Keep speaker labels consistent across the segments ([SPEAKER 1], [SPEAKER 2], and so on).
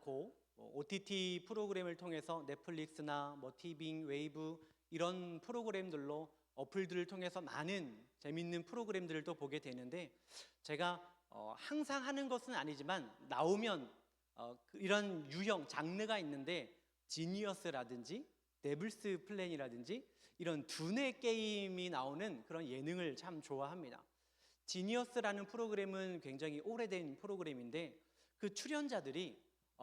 [SPEAKER 1] 않고 OTT 프로그램을 통해서 넷플릭스나 티빙, 웨이브 이런 프로그램들로 어플들을 통해서 많은 재밌는 프로그램들을 또 보게 되는데, 제가 항상 하는 것은 아니지만 나오면 이런 유형, 장르가 있는데 지니어스라든지 데블스 플랜이라든지 이런 두뇌 게임이 나오는 그런 예능을 참 좋아합니다. 지니어스라는 프로그램은 굉장히 오래된 프로그램인데, 그 출연자들이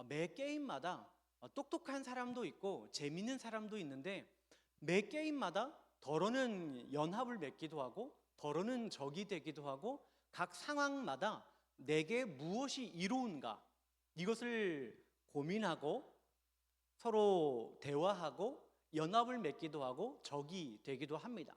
[SPEAKER 1] 매 게임마다 똑똑한 사람도 있고 재밌는 사람도 있는데, 매 게임마다 덜어는 연합을 맺기도 하고 덜어는 적이 되기도 하고, 각 상황마다 내게 무엇이 이로운가 이것을 고민하고 서로 대화하고 연합을 맺기도 하고 적이 되기도 합니다.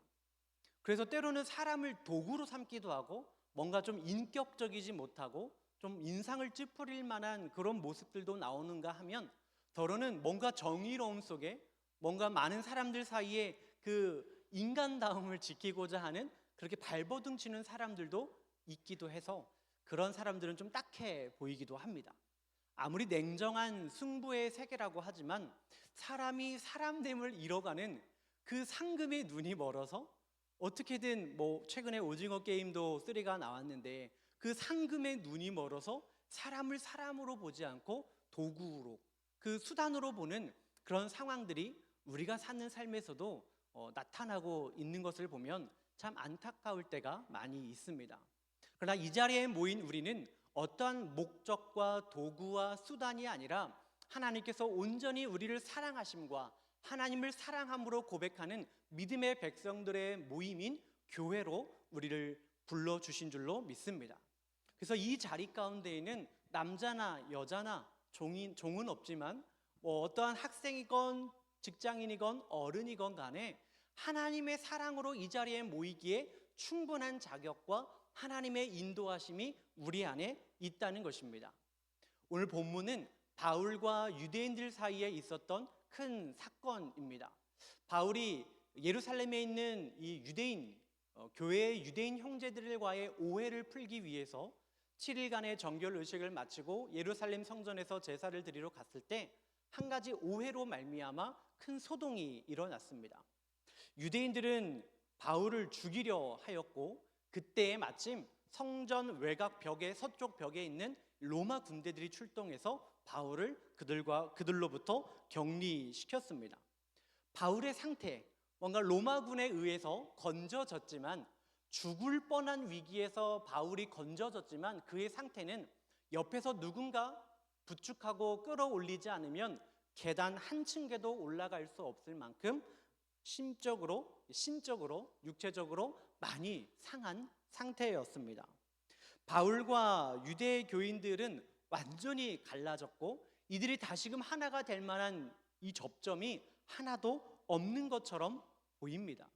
[SPEAKER 1] 그래서 때로는 사람을 도구로 삼기도 하고, 뭔가 좀 인격적이지 못하고 좀 인상을 찌푸릴 만한 그런 모습들도 나오는가 하면, 더러는 뭔가 정의로움 속에 뭔가 많은 사람들 사이에 그 인간다움을 지키고자 하는 그렇게 발버둥 치는 사람들도 있기도 해서 그런 사람들은 좀 딱해 보이기도 합니다. 아무리 냉정한 승부의 세계라고 하지만 사람이 사람됨을 잃어가는 그 상금의 눈이 멀어서 어떻게든 최근에 오징어 게임도 3가 나왔는데, 그 상금의 눈이 멀어서 사람을 사람으로 보지 않고 도구로, 그 수단으로 보는 그런 상황들이 우리가 사는 삶에서도 나타나고 있는 것을 보면 참 안타까울 때가 많이 있습니다. 그러나 이 자리에 모인 우리는 어떠한 목적과 도구와 수단이 아니라 하나님께서 온전히 우리를 사랑하심과 하나님을 사랑함으로 고백하는 믿음의 백성들의 모임인 교회로 우리를 불러주신 줄로 믿습니다. 그래서 이 자리 가운데에는 남자나 여자나 종은 없지만 어떠한 학생이건 직장인이건 어른이건 간에 하나님의 사랑으로 이 자리에 모이기에 충분한 자격과 하나님의 인도하심이 우리 안에 있다는 것입니다. 오늘 본문은 바울과 유대인들 사이에 있었던 큰 사건입니다. 바울이 예루살렘에 있는 이 유대인 교회의 유대인 형제들과의 오해를 풀기 위해서 7일간의 정결 의식을 마치고 예루살렘 성전에서 제사를 드리러 갔을 때 한 가지 오해로 말미암아 큰 소동이 일어났습니다. 유대인들은 바울을 죽이려 하였고, 그때에 마침 성전 외곽 벽의 서쪽 벽에 있는 로마 군대들이 출동해서 바울을 그들로부터 격리시켰습니다. 바울의 상태, 뭔가 로마군에 의해서 건져졌지만, 죽을 뻔한 위기에서 바울이 건져졌지만 그의 상태는 옆에서 누군가 부축하고 끌어올리지 않으면 계단 한 층계도 올라갈 수 없을 만큼 심적으로, 신적으로, 육체적으로 많이 상한 상태였습니다. 바울과 유대 교인들은 완전히 갈라졌고, 이들이 다시금 하나가 될 만한 이 접점이 하나도 없는 것처럼 보입니다.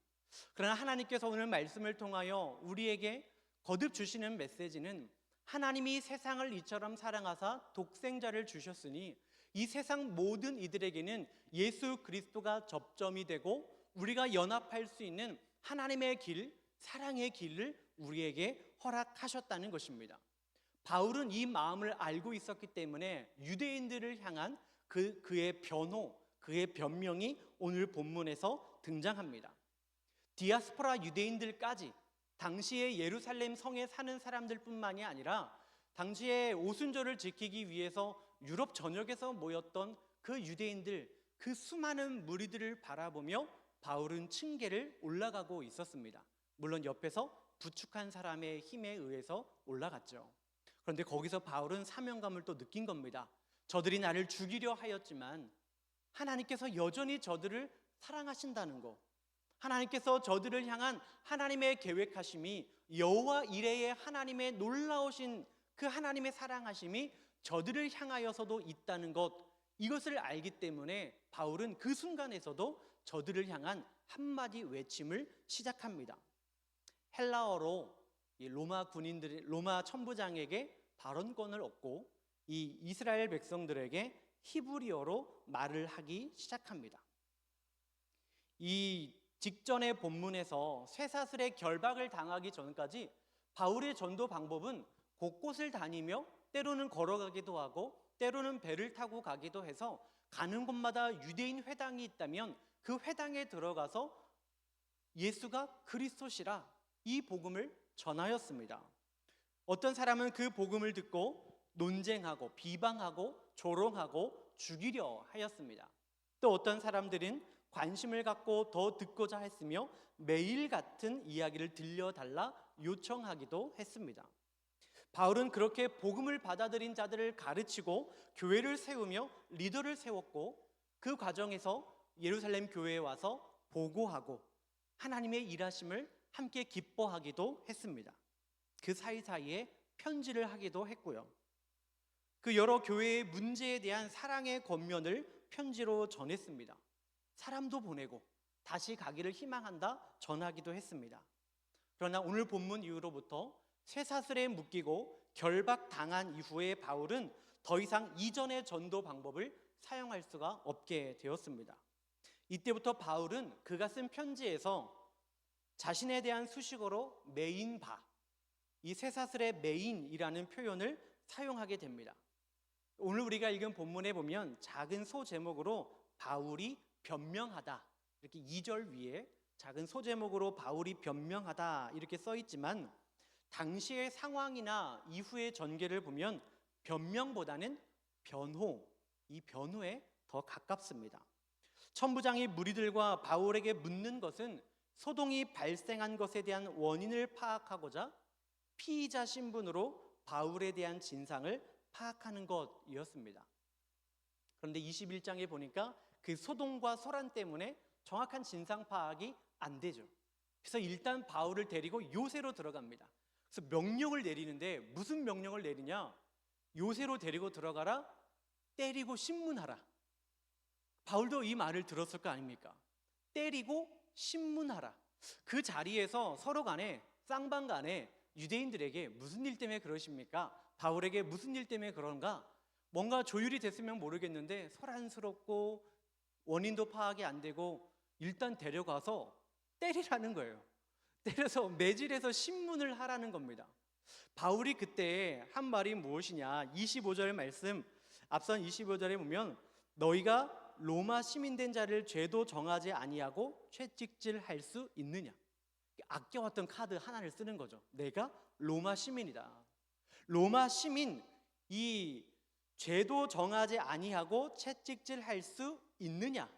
[SPEAKER 1] 그러나 하나님께서 오늘 말씀을 통하여 우리에게 거듭 주시는 메시지는, 하나님이 세상을 이처럼 사랑하사 독생자를 주셨으니 이 세상 모든 이들에게는 예수 그리스도가 접점이 되고 우리가 연합할 수 있는 하나님의 길, 사랑의 길을 우리에게 허락하셨다는 것입니다. 바울은 이 마음을 알고 있었기 때문에 유대인들을 향한 그의 변호, 그의 변명이 오늘 본문에서 등장합니다. 디아스포라 유대인들까지, 당시에 예루살렘 성에 사는 사람들뿐만이 아니라 당시에 오순절을 지키기 위해서 유럽 전역에서 모였던 그 유대인들, 그 수많은 무리들을 바라보며 바울은 층계를 올라가고 있었습니다. 물론 옆에서 부축한 사람의 힘에 의해서 올라갔죠. 그런데 거기서 바울은 사명감을 또 느낀 겁니다. 저들이 나를 죽이려 하였지만 하나님께서 여전히 저들을 사랑하신다는 것, 하나님께서 저들을 향한 하나님의 계획하심이, 여호와 이레의 하나님의 놀라우신 그 하나님의 사랑하심이 저들을 향하여서도 있다는 것, 이것을 알기 때문에 바울은 그 순간에서도 저들을 향한 한마디 외침을 시작합니다. 헬라어로 로마 천부장에게 발언권을 얻고 이 이스라엘 백성들에게 히브리어로 말을 하기 시작합니다. 이 직전의 본문에서 쇠사슬에 결박을 당하기 전까지 바울의 전도 방법은 곳곳을 다니며 때로는 걸어가기도 하고 때로는 배를 타고 가기도 해서 가는 곳마다 유대인 회당이 있다면 그 회당에 들어가서 예수가 그리스도시라 이 복음을 전하였습니다. 어떤 사람은 그 복음을 듣고 논쟁하고 비방하고 조롱하고 죽이려 하였습니다. 또 어떤 사람들은 관심을 갖고 더 듣고자 했으며 매일 같은 이야기를 들려달라 요청하기도 했습니다. 바울은 그렇게 복음을 받아들인 자들을 가르치고 교회를 세우며 리더를 세웠고 그 과정에서 예루살렘 교회에 와서 보고하고 하나님의 일하심을 함께 기뻐하기도 했습니다. 그 사이사이에 편지를 하기도 했고요. 그 여러 교회의 문제에 대한 사랑의 권면을 편지로 전했습니다. 사람도 보내고 다시 가기를 희망한다 전하기도 했습니다. 그러나 오늘 본문 이후로부터 쇠사슬에 묶이고 결박당한 이후에 바울은 더 이상 이전의 전도 방법을 사용할 수가 없게 되었습니다. 이때부터 바울은 그가 쓴 편지에서 자신에 대한 수식어로 메인바, 이 쇠사슬의 메인이라는 표현을 사용하게 됩니다. 오늘 우리가 읽은 본문에 보면 작은 소제목으로 바울이 변명하다, 이렇게 2절 위에 작은 소제목으로 바울이 변명하다 이렇게 써 있지만 당시의 상황이나 이후의 전개를 보면 변명보다는 변호, 이 변호에 더 가깝습니다. 천부장이 무리들과 바울에게 묻는 것은 소동이 발생한 것에 대한 원인을 파악하고자 피의자 신분으로 바울에 대한 진상을 파악하는 것이었습니다. 그런데 21장에 보니까 그 소동과 소란 때문에 정확한 진상 파악이 안 되죠. 그래서 일단 바울을 데리고 요새로 들어갑니다. 그래서 명령을 내리는데 무슨 명령을 내리냐? 요새로 데리고 들어가라, 때리고 신문하라. 바울도 이 말을 들었을 거 아닙니까? 때리고 신문하라. 그 자리에서 서로 간에 쌍방 간에 유대인들에게 무슨 일 때문에 그러십니까? 바울에게 무슨 일 때문에 그런가? 뭔가 조율이 됐으면 모르겠는데 소란스럽고 원인도 파악이 안 되고 일단 데려가서 때리라는 거예요. 때려서 매질해서 신문을 하라는 겁니다. 바울이 그때 한 말이 무엇이냐? 25절 말씀, 앞선 25절에 보면 너희가 로마 시민된 자를 죄도 정하지 아니하고 채찍질할 수 있느냐? 아껴왔던 카드 하나를 쓰는 거죠. 내가 로마 시민이다. 로마 시민, 이 죄도 정하지 아니하고 채찍질할 수 있느냐?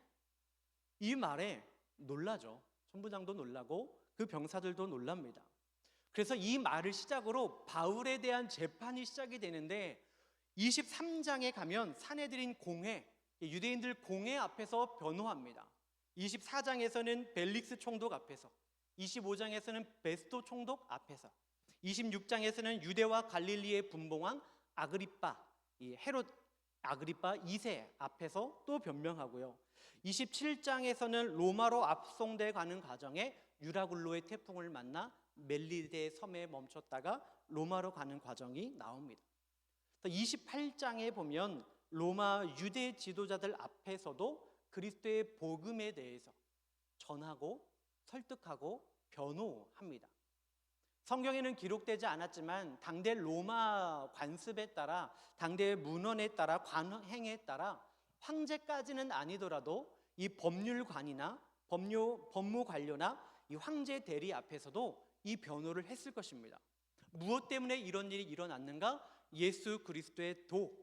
[SPEAKER 1] 이 말에 놀라죠. 천부장도 놀라고 그 병사들도 놀랍니다. 그래서 이 말을 시작으로 바울에 대한 재판이 시작이 되는데 23장에 가면 산헤드린 공회, 유대인들 공회 앞에서 변호합니다. 24장에서는 벨릭스 총독 앞에서, 25장에서는 베스토 총독 앞에서, 26장에서는 유대와 갈릴리의 분봉왕 아그리빠, 이 헤롯 아그리빠 2세 앞에서 또 변명하고요. 27장에서는 로마로 압송돼 가는 과정에 유라굴로의 태풍을 만나 멜리데 섬에 멈췄다가 로마로 가는 과정이 나옵니다. 28장에 보면 로마 유대 지도자들 앞에서도 그리스도의 복음에 대해서 전하고 설득하고 변호합니다. 성경에는 기록되지 않았지만 당대 로마 관습에 따라, 당대의 문헌에 따라, 관행에 따라 황제까지는 아니더라도 이 법률관이나 법무관료나 이 황제 대리 앞에서도 이 변호를 했을 것입니다. 무엇 때문에 이런 일이 일어났는가? 예수 그리스도의 도,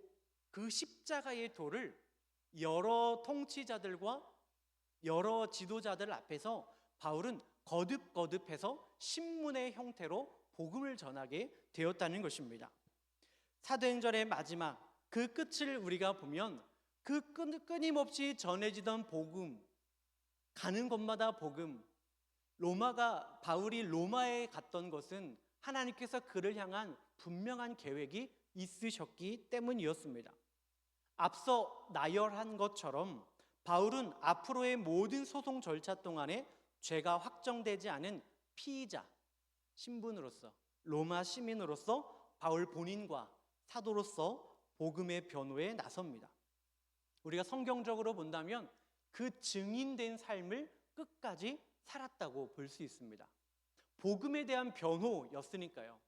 [SPEAKER 1] 그 십자가의 도를 여러 통치자들과 여러 지도자들 앞에서 바울은 거듭거듭해서 신문의 형태로 복음을 전하게 되었다는 것입니다. 사도행전의 마지막 그 끝을 우리가 보면 그 끊임없이 전해지던 복음, 가는 곳마다 복음, 바울이 로마에 갔던 것은 하나님께서 그를 향한 분명한 계획이 있으셨기 때문이었습니다. 앞서 나열한 것처럼 바울은 앞으로의 모든 소송 절차 동안에 죄가 확정되지 않은 피의자 신분으로서, 로마 시민으로서 바울 본인과 사도로서 복음의 변호에 나섭니다. 우리가 성경적으로 본다면 그 증인된 삶을 끝까지 살았다고 볼 수 있습니다. 복음에 대한 변호였으니까요.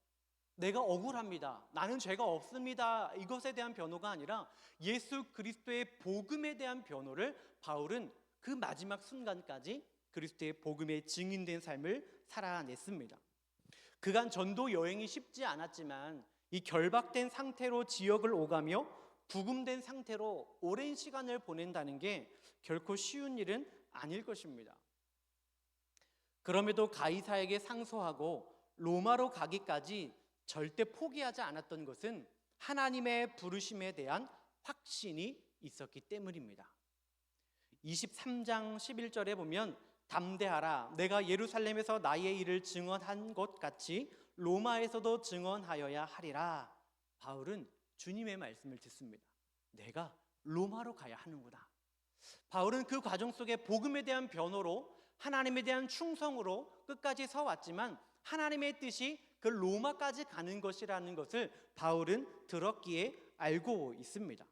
[SPEAKER 1] 내가 억울합니다. 나는 죄가 없습니다. 이것에 대한 변호가 아니라 예수 그리스도의 복음에 대한 변호를 바울은 그 마지막 순간까지 그리스도의 복음에 증인된 삶을 살아냈습니다. 그간 전도 여행이 쉽지 않았지만 이 결박된 상태로 지역을 오가며 부금된 상태로 오랜 시간을 보낸다는 게 결코 쉬운 일은 아닐 것입니다. 그럼에도 가이사에게 상소하고 로마로 가기까지 절대 포기하지 않았던 것은 하나님의 부르심에 대한 확신이 있었기 때문입니다. 23장 11절에 보면 담대하라, 내가 예루살렘에서 나의 일을 증언한 것 같이 로마에서도 증언하여야 하리라. 바울은 주님의 말씀을 듣습니다. 내가 로마로 가야 하는구나. 바울은 그 과정 속에 복음에 대한 변호로, 하나님에 대한 충성으로 끝까지 서왔지만 하나님의 뜻이 그 로마까지 가는 것이라는 것을 바울은 들었기에 알고 있습니다.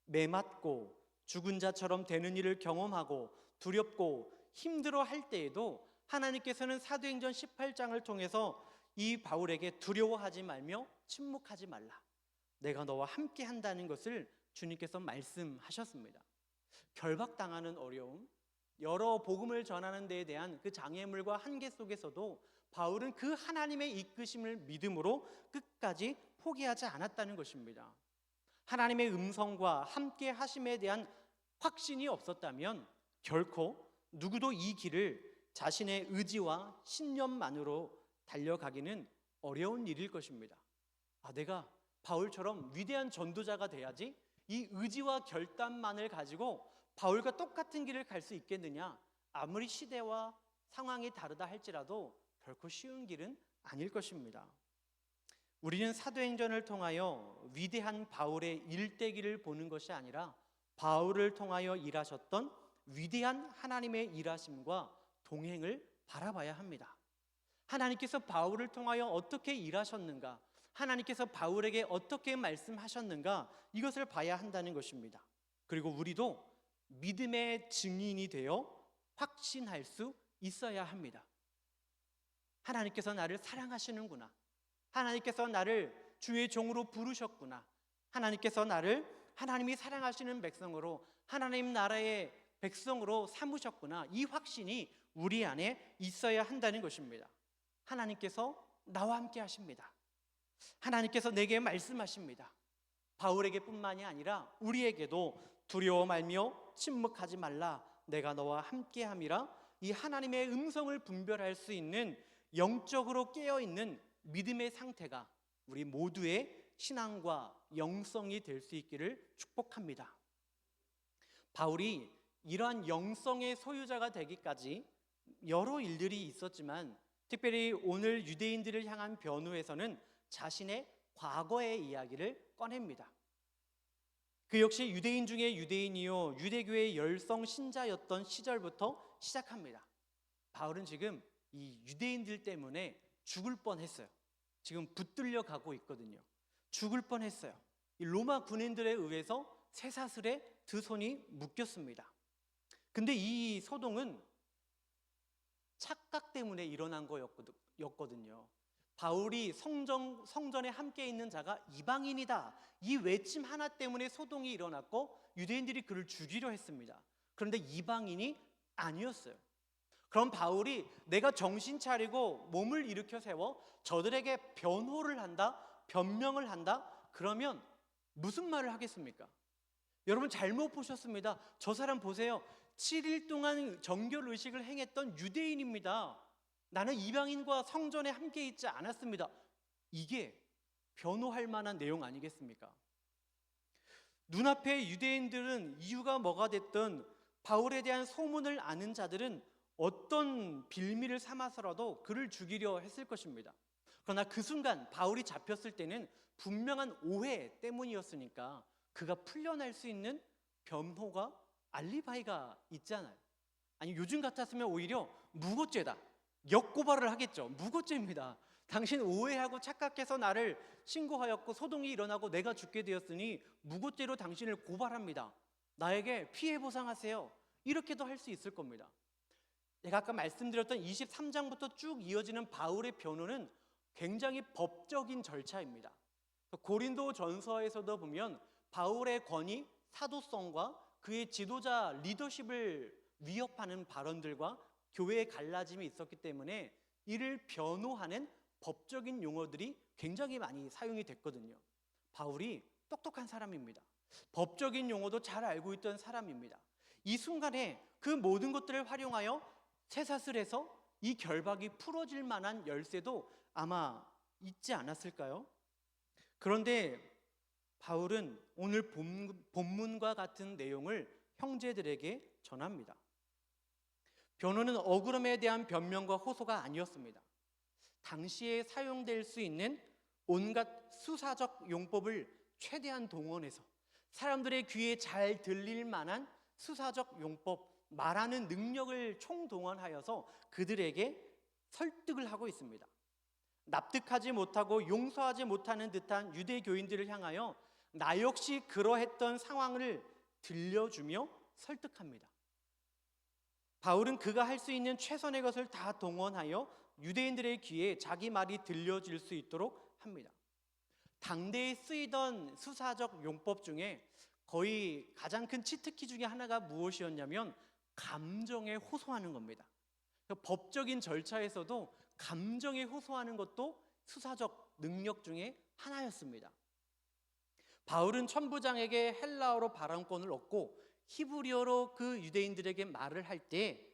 [SPEAKER 1] 매맞고 죽은 자처럼 되는 일을 경험하고 두렵고 힘들어 할 때에도 하나님께서는 사도행전 18장을 통해서 이 바울에게 두려워하지 말며 침묵하지 말라, 내가 너와 함께 한다는 것을 주님께서 말씀하셨습니다. 결박당하는 어려움, 여러 복음을 전하는 데에 대한 그 장애물과 한계 속에서도 바울은 그 하나님의 이끄심을 믿음으로 끝까지 포기하지 않았다는 것입니다. 하나님의 음성과 함께 하심에 대한 확신이 없었다면 결코 누구도 이 길을 자신의 의지와 신념만으로 달려가기는 어려운 일일 것입니다. 내가 바울처럼 위대한 전도자가 돼야지, 이 의지와 결단만을 가지고 바울과 똑같은 길을 갈 수 있겠느냐? 아무리 시대와 상황이 다르다 할지라도 결코 쉬운 길은 아닐 것입니다. 우리는 사도행전을 통하여 위대한 바울의 일대기를 보는 것이 아니라 바울을 통하여 일하셨던 위대한 하나님의 일하심과 동행을 바라봐야 합니다. 하나님께서 바울을 통하여 어떻게 일하셨는가, 하나님께서 바울에게 어떻게 말씀하셨는가, 이것을 봐야 한다는 것입니다. 그리고 우리도 믿음의 증인이 되어 확신할 수 있어야 합니다. 하나님께서 나를 사랑하시는구나, 하나님께서 나를 주의 종으로 부르셨구나, 하나님께서 나를 하나님이 사랑하시는 백성으로, 하나님 나라의 백성으로 삼으셨구나, 이 확신이 우리 안에 있어야 한다는 것입니다. 하나님께서 나와 함께 하십니다. 하나님께서 내게 말씀하십니다. 바울에게 뿐만이 아니라 우리에게도 두려워 말며 침묵하지 말라, 내가 너와 함께함이라, 이 하나님의 음성을 분별할 수 있는 영적으로 깨어있는 믿음의 상태가 우리 모두의 신앙과 영성이 될 수 있기를 축복합니다. 바울이 이러한 영성의 소유자가 되기까지 여러 일들이 있었지만 특별히 오늘 유대인들을 향한 변호에서는 자신의 과거의 이야기를 꺼냅니다. 그 역시 유대인 중에 유대인이요 유대교의 열성 신자였던 시절부터 시작합니다. 바울은 지금 이 유대인들 때문에 죽을 뻔했어요. 지금 붙들려 가고 있거든요. 죽을 뻔했어요. 이 로마 군인들에 의해서 쇠사슬에 두 손이 묶였습니다. 근데 이 소동은 착각 때문에 일어난 거였거든요. 바울이 성전에 함께 있는 자가 이방인이다, 이 외침 하나 때문에 소동이 일어났고 유대인들이 그를 죽이려 했습니다. 그런데 이방인이 아니었어요. 그럼 바울이 내가 정신 차리고 몸을 일으켜 세워 저들에게 변호를 한다, 변명을 한다, 그러면 무슨 말을 하겠습니까? 여러분 잘못 보셨습니다. 저 사람 보세요. 7일 동안 정결의식을 행했던 유대인입니다. 나는 이방인과 성전에 함께 있지 않았습니다. 이게 변호할 만한 내용 아니겠습니까? 눈앞에 유대인들은 이유가 뭐가 됐든 바울에 대한 소문을 아는 자들은 어떤 빌미를 삼아서라도 그를 죽이려 했을 것입니다. 그러나 그 순간 바울이 잡혔을 때는 분명한 오해 때문이었으니까 그가 풀려날 수 있는 변호가, 알리바이가 있잖아요. 아니 요즘 같았으면 오히려 무고죄다, 역고발을 하겠죠. 무고죄입니다. 당신 오해하고 착각해서 나를 신고하였고 소동이 일어나고 내가 죽게 되었으니 무고죄로 당신을 고발합니다. 나에게 피해 보상하세요. 이렇게도 할 수 있을 겁니다. 제가 아까 말씀드렸던 23장부터 쭉 이어지는 바울의 변호는 굉장히 법적인 절차입니다. 고린도 전서에서도 보면 바울의 권위, 사도성과 그의 지도자 리더십을 위협하는 발언들과 교회의 갈라짐이 있었기 때문에 이를 변호하는 법적인 용어들이 굉장히 많이 사용이 됐거든요. 바울이 똑똑한 사람입니다. 법적인 용어도 잘 알고 있던 사람입니다. 이 순간에 그 모든 것들을 활용하여 쇠사슬 해서 이 결박이 풀어질 만한 열쇠도 아마 있지 않았을까요? 그런데 바울은 오늘 본문과 같은 내용을 형제들에게 전합니다. 변호는 억울함에 대한 변명과 호소가 아니었습니다. 당시에 사용될 수 있는 온갖 수사적 용법을 최대한 동원해서 사람들의 귀에 잘 들릴 만한 수사적 용법, 말하는 능력을 총동원하여서 그들에게 설득을 하고 있습니다. 납득하지 못하고 용서하지 못하는 듯한 유대교인들을 향하여 나 역시 그러했던 상황을 들려주며 설득합니다. 바울은 그가 할 수 있는 최선의 것을 다 동원하여 유대인들의 귀에 자기 말이 들려질 수 있도록 합니다. 당대에 쓰이던 수사적 용법 중에 거의 가장 큰 치트키 중에 하나가 무엇이었냐면 감정에 호소하는 겁니다. 법적인 절차에서도 감정에 호소하는 것도 수사적 능력 중에 하나였습니다. 바울은 천부장에게 헬라어로 발언권을 얻고 히브리어로 그 유대인들에게 말을 할 때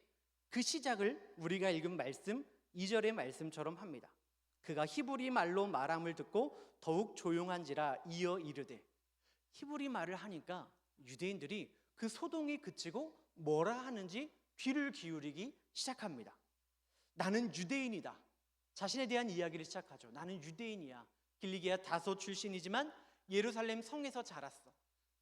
[SPEAKER 1] 그 시작을 우리가 읽은 말씀 2절의 말씀처럼 합니다. 그가 히브리 말로 말함을 듣고 더욱 조용한지라 이어 이르되. 히브리 말을 하니까 유대인들이 그 소동이 그치고 뭐라 하는지 귀를 기울이기 시작합니다. 나는 유대인이다. 자신에 대한 이야기를 시작하죠. 나는 유대인이야. 길리기아 다소 출신이지만 예루살렘 성에서 자랐어.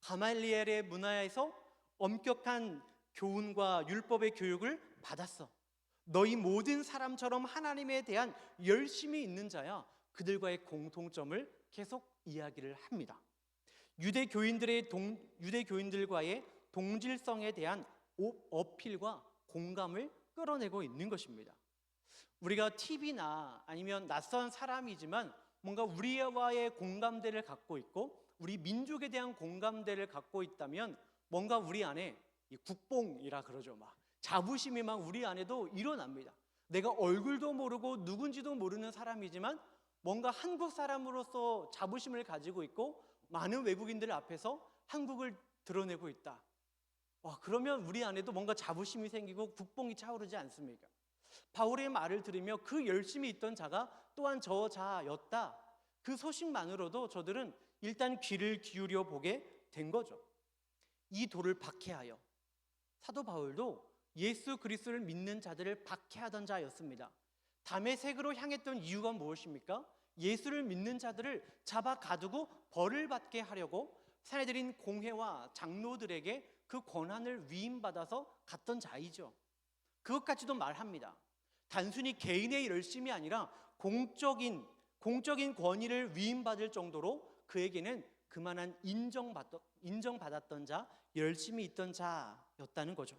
[SPEAKER 1] 가말리엘의 문화에서 엄격한 교훈과 율법의 교육을 받았어. 너희 모든 사람처럼 하나님에 대한 열심이 있는 자야. 그들과의 공통점을 계속 이야기를 합니다. 유대교인들과의 동질성에 대한 어필과 공감을 끌어내고 있는 것입니다. 우리가 TV나 아니면 낯선 사람이지만 뭔가 우리와의 공감대를 갖고 있고 우리 민족에 대한 공감대를 갖고 있다면 뭔가 우리 안에 이 국뽕이라 그러죠. 막 자부심이 막 우리 안에도 일어납니다. 내가 얼굴도 모르고 누군지도 모르는 사람이지만 뭔가 한국 사람으로서 자부심을 가지고 있고 많은 외국인들 앞에서 한국을 드러내고 있다. 그러면 우리 안에도 뭔가 자부심이 생기고 국뽕이 차오르지 않습니까? 바울의 말을 들으며 그 열심히 있던 자가 또한 저 자였다. 그 소식만으로도 저들은 일단 귀를 기울여 보게 된 거죠. 이 돌을 박해하여 사도 바울도 예수 그리스도를 믿는 자들을 박해하던 자였습니다. 다메섹으로 향했던 이유가 무엇입니까? 예수를 믿는 자들을 잡아 가두고 벌을 받게 하려고 사내들인 공회와 장로들에게 그 권한을 위임받아서 갔던 자이죠. 그것까지도 말합니다. 단순히 개인의 열심이 아니라 공적인 권위를 위임받을 정도로 그에게는 그만한 인정받았던 자, 열심히 있던 자였다는 거죠.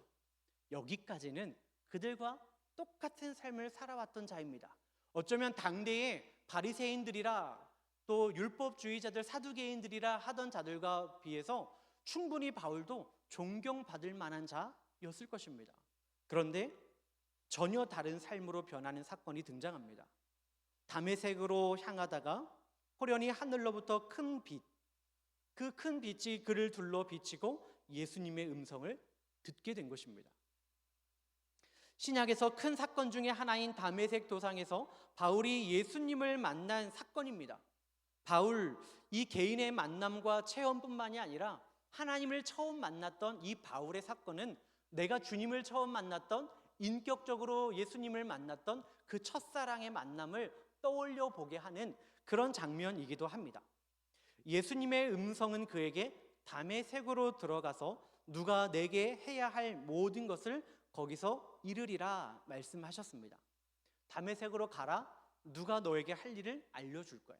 [SPEAKER 1] 여기까지는 그들과 똑같은 삶을 살아왔던 자입니다. 어쩌면 당대의 바리새인들이라 또 율법주의자들, 사두개인들이라 하던 자들과 비해서 충분히 바울도 존경받을 만한 자였을 것입니다. 그런데 전혀 다른 삶으로 변하는 사건이 등장합니다. 다메섹으로 향하다가 호련히 하늘로부터 큰 빛, 그 큰 빛이 그를 둘러 비치고 예수님의 음성을 듣게 된 것입니다. 신약에서 큰 사건 중에 하나인 다메섹 도상에서 바울이 예수님을 만난 사건입니다. 바울, 이 개인의 만남과 체험뿐만이 아니라 하나님을 처음 만났던 이 바울의 사건은 내가 주님을 처음 만났던, 인격적으로 예수님을 만났던 그 첫사랑의 만남을 떠올려 보게 하는 그런 장면이기도 합니다. 예수님의 음성은 그에게 다메섹으로 들어가서 누가 내게 해야 할 모든 것을 거기서 이르리라 말씀하셨습니다. 다메섹으로 가라. 누가 너에게 할 일을 알려줄 거야.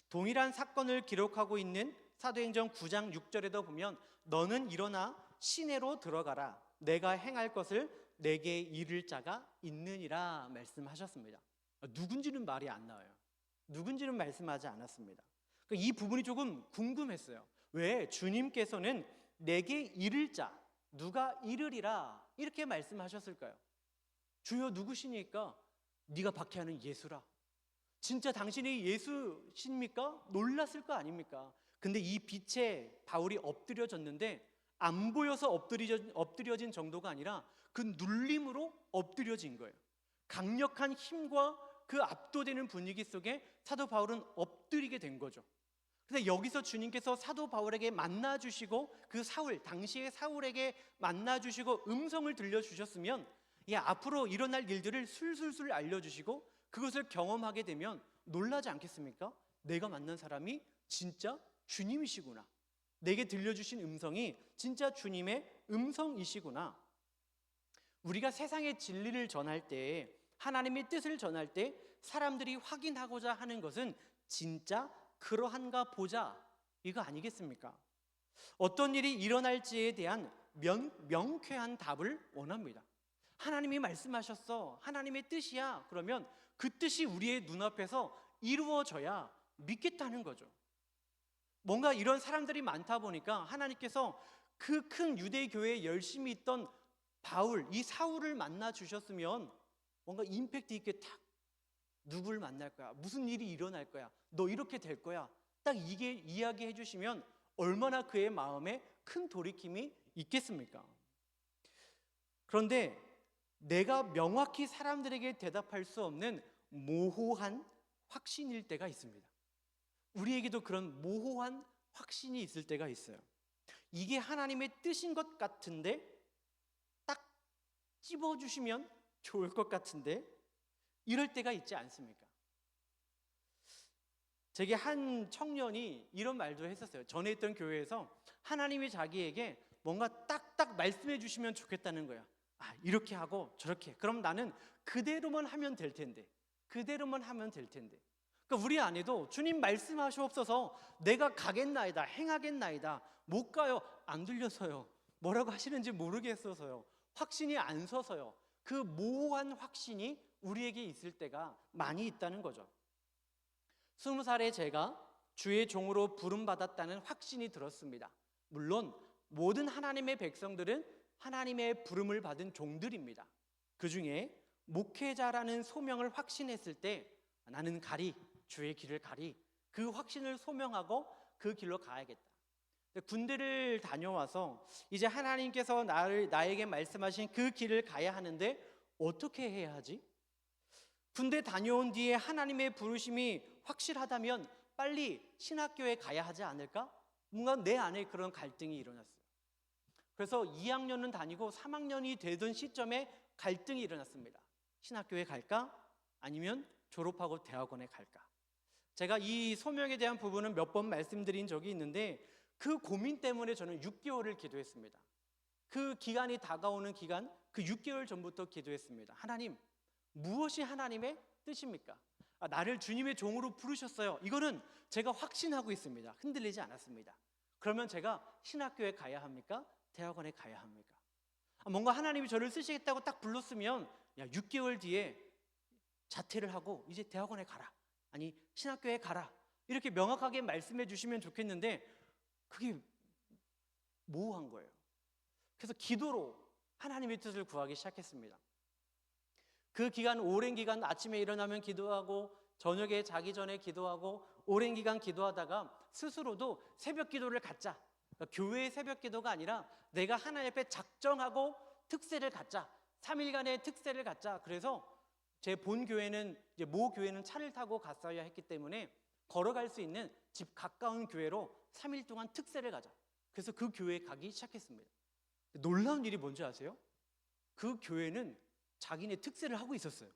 [SPEAKER 1] 동일한 사건을 기록하고 있는 사도행전 9장 6절에도 보면 너는 일어나 시내로 들어가라. 내가 행할 것을 내게 이를 자가 있느니라 말씀하셨습니다. 누군지는 말이 안 나와요. 누군지는 말씀하지 않았습니다. 그러니까 이 부분이 조금 궁금했어요. 왜 주님께서는 내게 이를 자 누가 이르리라 이렇게 말씀하셨을까요? 주여 누구시니까? 네가 박해하는 예수라. 진짜 당신이 예수십니까? 놀랐을 거 아닙니까? 근데 이 빛에 바울이 엎드려졌는데 안 보여서 엎드려진 정도가 아니라 그 눌림으로 엎드려진 거예요. 강력한 힘과 그 압도되는 분위기 속에 사도 바울은 엎드리게 된 거죠. 근데 여기서 주님께서 사도 바울에게 만나주시고 그 당시의 사울에게 만나주시고 음성을 들려주셨으면 앞으로 일어날 일들을 술술술 알려주시고 그것을 경험하게 되면 놀라지 않겠습니까? 내가 만난 사람이 진짜 주님이시구나. 내게 들려주신 음성이 진짜 주님의 음성이시구나. 우리가 세상의 진리를 전할 때, 하나님의 뜻을 전할 때 사람들이 확인하고자 하는 것은 진짜 그러한가 보자, 이거 아니겠습니까? 어떤 일이 일어날지에 대한 명쾌한 답을 원합니다. 하나님이 말씀하셨어, 하나님의 뜻이야. 그러면 그 뜻이 우리의 눈앞에서 이루어져야 믿겠다는 거죠. 뭔가 이런 사람들이 많다 보니까 하나님께서 그 큰 유대 교회에 열심히 있던 바울, 이 사울을 만나 주셨으면 뭔가 임팩트 있게 탁, 누굴 만날 거야, 무슨 일이 일어날 거야, 너 이렇게 될 거야, 딱 이게 이야기해 주시면 얼마나 그의 마음에 큰 돌이킴이 있겠습니까? 그런데 내가 명확히 사람들에게 대답할 수 없는 모호한 확신일 때가 있습니다. 우리에게도 그런 모호한 확신이 있을 때가 있어요. 이게 하나님의 뜻인 것 같은데 딱 찝어주시면 좋을 것 같은데 이럴 때가 있지 않습니까? 제게 한 청년이 이런 말도 했었어요. 전에 있던 교회에서 하나님이 자기에게 뭔가 딱딱 말씀해 주시면 좋겠다는 거야. 이렇게 하고 저렇게, 그럼 나는 그대로만 하면 될 텐데, 그대로만 하면 될 텐데. 그러니까 우리 안에도 주님 말씀하시옵소서, 내가 가겠나이다, 행하겠나이다, 못 가요, 안 들려서요, 뭐라고 하시는지 모르겠어서요, 확신이 안 서서요. 그 모호한 확신이 우리에게 있을 때가 많이 있다는 거죠. 20살에 제가 주의 종으로 부름받았다는 확신이 들었습니다. 물론 모든 하나님의 백성들은 하나님의 부름을 받은 종들입니다. 그 중에 목회자라는 소명을 확신했을 때 나는 가리, 주의 길을 가리, 그 확신을 소명하고 그 길로 가야겠다. 군대를 다녀와서 이제 하나님께서 나에게 말씀하신 그 길을 가야 하는데 어떻게 해야 하지? 군대 다녀온 뒤에 하나님의 부르심이 확실하다면 빨리 신학교에 가야 하지 않을까? 뭔가 내 안에 그런 갈등이 일어났어요. 그래서 2학년은 다니고 3학년이 되던 시점에 갈등이 일어났습니다. 신학교에 갈까? 아니면 졸업하고 대학원에 갈까? 제가 이 소명에 대한 부분은 몇 번 말씀드린 적이 있는데 그 고민 때문에 저는 6개월을 기도했습니다. 그 기간이 다가오는 기간, 그 6개월 전부터 기도했습니다. 하나님, 무엇이 하나님의 뜻입니까? 나를 주님의 종으로 부르셨어요. 이거는 제가 확신하고 있습니다. 흔들리지 않았습니다. 그러면 제가 신학교에 가야 합니까? 대학원에 가야 합니까? 뭔가 하나님이 저를 쓰시겠다고 딱 불렀으면 6개월 뒤에 자퇴를 하고 이제 대학원에 가라, 아니 신학교에 가라, 이렇게 명확하게 말씀해 주시면 좋겠는데 그게 모호한 거예요. 그래서 기도로 하나님의 뜻을 구하기 시작했습니다. 그 기간, 오랜 기간 아침에 일어나면 기도하고 저녁에 자기 전에 기도하고 오랜 기간 기도하다가 스스로도 새벽 기도를 갖자, 그러니까 교회의 새벽 기도가 아니라 내가 하나님 앞에 작정하고 특세를 갖자, 3일간의 특세를 갖자. 그래서 제 본 교회는 이제 모 교회는 차를 타고 갔어야 했기 때문에 걸어갈 수 있는 집 가까운 교회로 3일 동안 특세를 가자. 그래서 그 교회에 가기 시작했습니다. 놀라운 일이 뭔지 아세요? 그 교회는 자기네 특세를 하고 있었어요.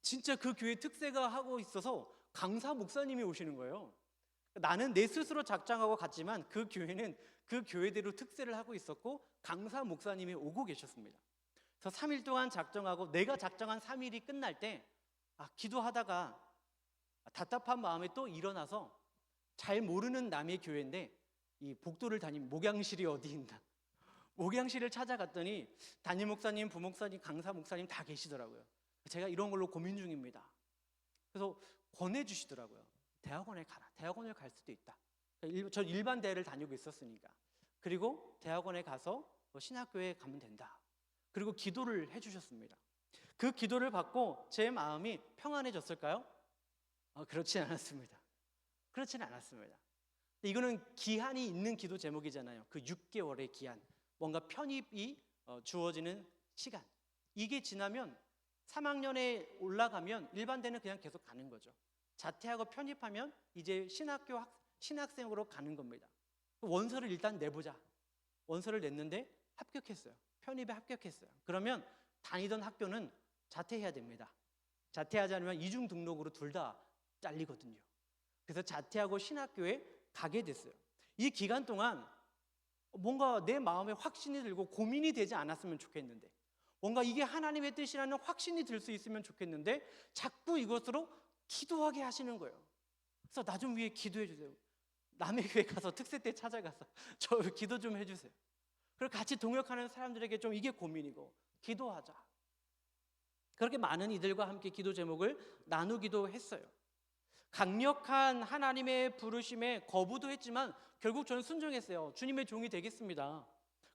[SPEAKER 1] 진짜 그 교회 특세가 하고 있어서 강사 목사님이 오시는 거예요. 나는 내 스스로 작정하고 갔지만 그 교회는 그 교회대로 특세를 하고 있었고 강사 목사님이 오고 계셨습니다. 그래서 3일 동안 작정하고 내가 작정한 3일이 끝날 때 기도하다가 답답한 마음에 또 일어나서 잘 모르는 남의 교회인데 이 복도를 다니면 목양실이 어디 있나, 목양실을 찾아갔더니 담임 목사님, 부목사님, 강사 목사님 다 계시더라고요. 제가 이런 걸로 고민 중입니다. 그래서 권해주시더라고요. 대학원에 가라. 대학원을 갈 수도 있다. 저 일반 대를 다니고 있었으니까. 그리고 대학원에 가서 신학교에 가면 된다. 그리고 기도를 해주셨습니다. 그 기도를 받고 제 마음이 평안해졌을까요? 그렇진 않았습니다. 그렇진 않았습니다. 이거는 기한이 있는 기도 제목이잖아요. 그 6개월의 기한, 뭔가 편입이 주어지는 시간. 이게 지나면 3학년에 올라가면 일반대는 그냥 계속 가는 거죠. 자퇴하고 편입하면 이제 신학생으로 가는 겁니다. 원서를 일단 내보자. 원서를 냈는데 합격했어요. 편입에 합격했어요. 그러면 다니던 학교는 자퇴해야 됩니다. 자퇴하지 않으면 이중 등록으로 둘 다 잘리거든요. 그래서 자퇴하고 신학교에 가게 됐어요. 이 기간 동안 뭔가 내 마음에 확신이 들고 고민이 되지 않았으면 좋겠는데, 뭔가 이게 하나님의 뜻이라는 확신이 들 수 있으면 좋겠는데 자꾸 이것으로 기도하게 하시는 거예요. 그래서 나 좀 위해 기도해 주세요. 남의 교회 가서 특세 때 찾아가서 저 기도 좀 해주세요. 그리고 같이 동역하는 사람들에게 좀 이게 고민이고 기도하자. 그렇게 많은 이들과 함께 기도 제목을 나누기도 했어요. 강력한 하나님의 부르심에 거부도 했지만 결국 저는 순종했어요. 주님의 종이 되겠습니다.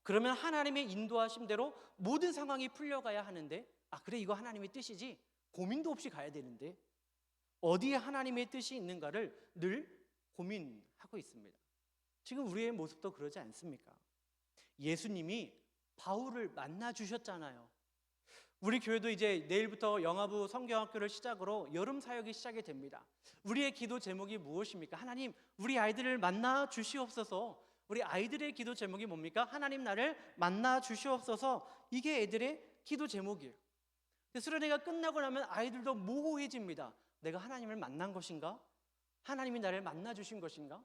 [SPEAKER 1] 그러면 하나님의 인도하심대로 모든 상황이 풀려가야 하는데, 그래, 이거 하나님의 뜻이지, 고민도 없이 가야 되는데 어디에 하나님의 뜻이 있는가를 늘 고민하고 있습니다. 지금 우리의 모습도 그러지 않습니까? 예수님이 바울을 만나 주셨잖아요. 우리 교회도 이제 내일부터 영아부 성경학교를 시작으로 여름 사역이 시작이 됩니다. 우리의 기도 제목이 무엇입니까? 하나님, 우리 아이들을 만나 주시옵소서. 우리 아이들의 기도 제목이 뭡니까? 하나님, 나를 만나 주시옵소서. 이게 애들의 기도 제목이에요. 수련회가 끝나고 나면 아이들도 모호해집니다. 내가 하나님을 만난 것인가? 하나님이 나를 만나 주신 것인가?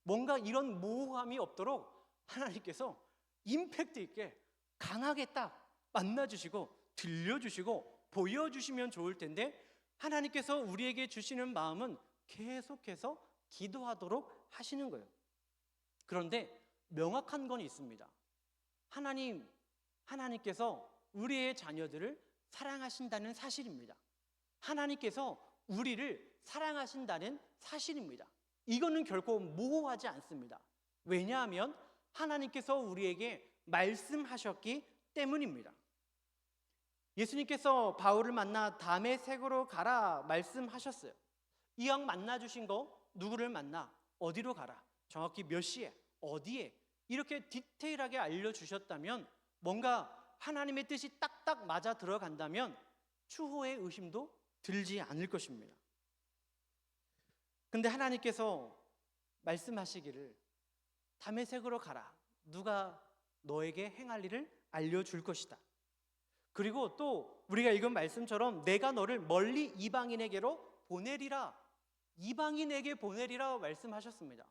[SPEAKER 1] 뭔가 이런 모호함이 없도록 하나님께서 임팩트 있게 강하게 딱 만나 주시고 들려주시고 보여주시면 좋을 텐데, 하나님께서 우리에게 주시는 마음은 계속해서 기도하도록 하시는 거예요. 그런데 명확한 건 있습니다. 하나님께서 우리의 자녀들을 사랑하신다는 사실입니다. 하나님께서 우리를 사랑하신다는 사실입니다. 이거는 결코 모호하지 않습니다. 왜냐하면 하나님께서 우리에게 말씀하셨기 때문입니다. 예수님께서 바울을 만나 다메섹으로 가라 말씀하셨어요. 이왕 만나 주신 거 누구를 만나, 어디로 가라, 정확히 몇 시에, 어디에, 이렇게 디테일하게 알려주셨다면, 뭔가 하나님의 뜻이 딱딱 맞아 들어간다면 추호의 의심도 들지 않을 것입니다. 근데 하나님께서 말씀하시기를 다메섹으로 가라, 누가 너에게 행할 일을 알려줄 것이다. 그리고 또 우리가 읽은 말씀처럼 내가 너를 멀리 이방인에게로 보내리라, 이방인에게 보내리라 말씀하셨습니다.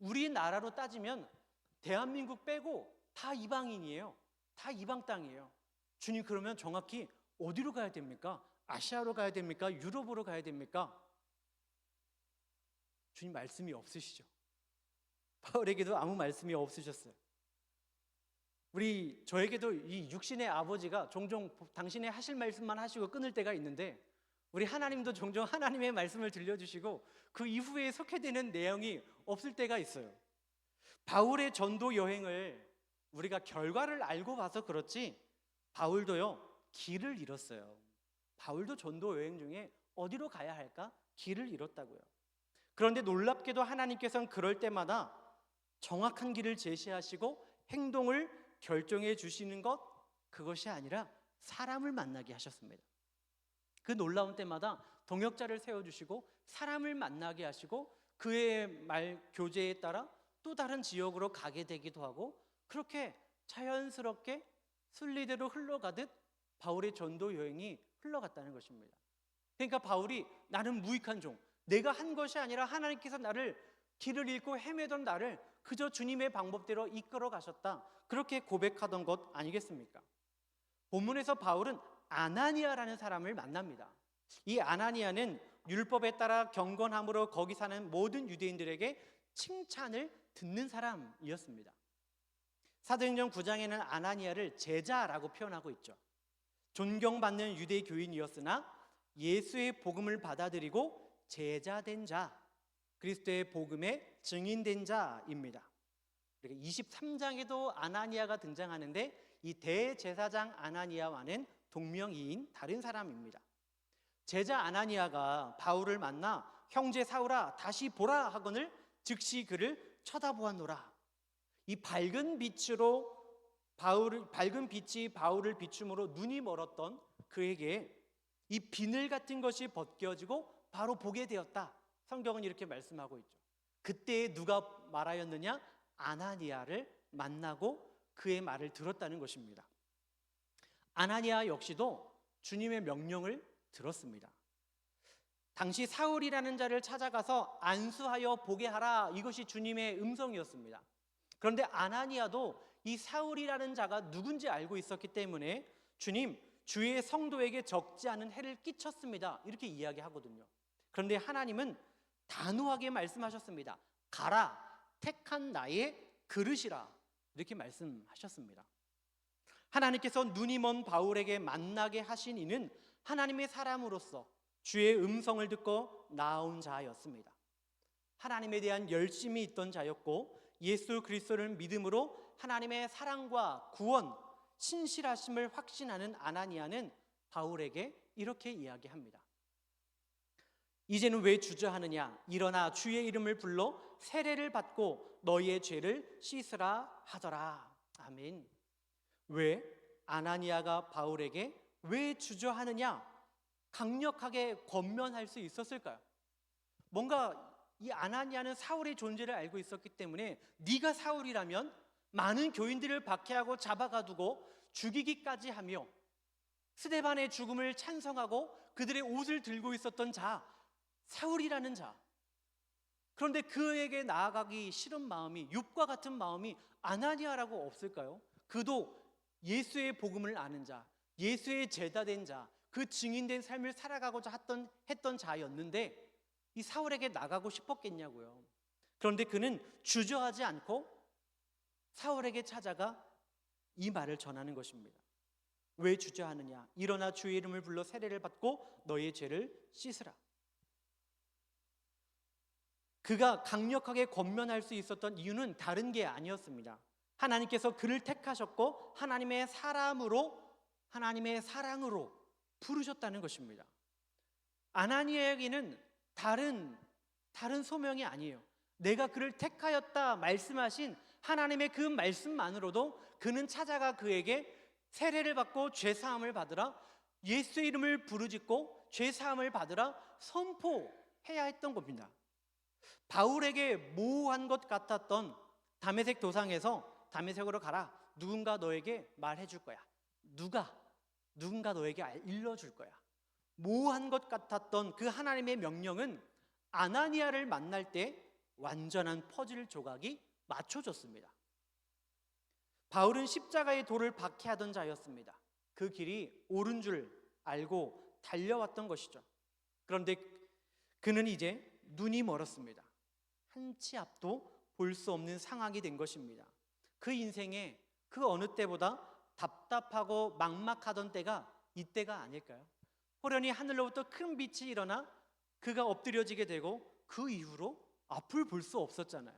[SPEAKER 1] 우리나라로 따지면 대한민국 빼고 다 이방인이에요. 다 이방 땅이에요. 주님, 그러면 정확히 어디로 가야 됩니까? 아시아로 가야 됩니까? 유럽으로 가야 됩니까? 주님 말씀이 없으시죠. 바울에게도 아무 말씀이 없으셨어요. 저에게도 이 육신의 아버지가 종종 당신의 하실 말씀만 하시고 끊을 때가 있는데, 우리 하나님도 종종 하나님의 말씀을 들려주시고 그 이후에 속해되는 내용이 없을 때가 있어요. 바울의 전도 여행을 우리가 결과를 알고 봐서 그렇지, 바울도요 길을 잃었어요. 바울도 전도 여행 중에 어디로 가야 할까? 길을 잃었다고요. 그런데 놀랍게도 하나님께서는 그럴 때마다 정확한 길을 제시하시고 행동을 결정해 주시는 것, 그것이 아니라 사람을 만나게 하셨습니다. 그 놀라운 때마다 동역자를 세워주시고 사람을 만나게 하시고 그의 말 교제에 따라 또 다른 지역으로 가게 되기도 하고, 그렇게 자연스럽게 순리대로 흘러가듯 바울의 전도 여행이 흘러갔다는 것입니다. 그러니까 바울이 나는 무익한 종, 내가 한 것이 아니라 하나님께서 나를 길을 잃고 헤매던 나를 그저 주님의 방법대로 이끌어 가셨다, 그렇게 고백하던 것 아니겠습니까? 본문에서 바울은 아나니아라는 사람을 만납니다. 이 아나니아는 율법에 따라 경건함으로 거기 사는 모든 유대인들에게 칭찬을 듣는 사람이었습니다. 사도행전 9장에는 아나니아를 제자라고 표현하고 있죠. 존경받는 유대 교인이었으나 예수의 복음을 받아들이고 제자된 자, 그리스도의 복음의 증인된 자입니다. 23장에도 아나니아가 등장하는데 이 대제사장 아나니아와는 동명이인 다른 사람입니다. 제자 아나니아가 바울을 만나 형제 사울아 다시 보라 하거늘 즉시 그를 쳐다보았노라. 이 밝은 빛이 바울을 비춤으로 눈이 멀었던 그에게 이 비늘 같은 것이 벗겨지고 바로 보게 되었다. 성경은 이렇게 말씀하고 있죠. 그때 누가 말하였느냐? 아나니아를 만나고 그의 말을 들었다는 것입니다. 아나니아 역시도 주님의 명령을 들었습니다. 당시 사울이라는 자를 찾아가서 안수하여 보게 하라, 이것이 주님의 음성이었습니다. 그런데 아나니아도 이 사울이라는 자가 누군지 알고 있었기 때문에 주님, 주의 성도에게 적지 않은 해를 끼쳤습니다, 이렇게 이야기하거든요. 그런데 하나님은 단호하게 말씀하셨습니다. 가라, 택한 나의 그릇이라, 이렇게 말씀하셨습니다. 하나님께서 눈이 먼 바울에게 만나게 하신 이는 하나님의 사람으로서 주의 음성을 듣고 나온 자였습니다. 하나님에 대한 열심이 있던 자였고 예수 그리스도를 믿음으로 하나님의 사랑과 구원, 신실하심을 확신하는 아나니아는 바울에게 이렇게 이야기합니다. 이제는 왜 주저하느냐? 일어나 주의 이름을 불러 세례를 받고 너희의 죄를 씻으라 하더라. 아멘. 왜 아나니아가 바울에게 왜 주저하느냐? 강력하게 권면할 수 있었을까요? 뭔가 이 아나니아는 사울의 존재를 알고 있었기 때문에 네가 사울이라면 많은 교인들을 박해하고 잡아가두고 죽이기까지 하며 스데반의 죽음을 찬성하고 그들의 옷을 들고 있었던 자, 사울이라는 자. 그런데 그에게 나아가기 싫은 마음이, 욥과 같은 마음이 아나니아라고 없을까요? 그도 예수의 복음을 아는 자, 예수의 제자된 자, 그 증인된 삶을 살아가고자 했던 자였는데 이 사울에게 나가고 싶었겠냐고요. 그런데 그는 주저하지 않고 사울에게 찾아가 이 말을 전하는 것입니다. 왜 주저하느냐? 일어나 주의 이름을 불러 세례를 받고 너의 죄를 씻으라. 그가 강력하게 권면할 수 있었던 이유는 다른 게 아니었습니다. 하나님께서 그를 택하셨고 하나님의 사람으로, 하나님의 사랑으로 부르셨다는 것입니다. 아나니아에게는 다른 소명이 아니에요. 내가 그를 택하였다 말씀하신 하나님의 그 말씀만으로도 그는 찾아가 그에게 세례를 받고 죄사함을 받으라, 예수의 이름을 부르짖고 죄사함을 받으라 선포해야 했던 겁니다. 바울에게 모호한 것 같았던 다메섹 도상에서 다메섹으로 가라, 누군가 너에게 말해줄 거야, 누군가 너에게 일러줄 거야, 모호한 것 같았던 그 하나님의 명령은 아나니아를 만날 때 완전한 퍼즐 조각이 맞춰졌습니다. 바울은 십자가의 돌을 박해하던 자였습니다. 그 길이 옳은 줄 알고 달려왔던 것이죠. 그런데 그는 이제 눈이 멀었습니다. 한 치 앞도 볼 수 없는 상황이 된 것입니다. 그 인생에 그 어느 때보다 답답하고 막막하던 때가 이때가 아닐까요? 호련히 하늘로부터 큰 빛이 일어나 그가 엎드려지게 되고 그 이후로 앞을 볼 수 없었잖아요.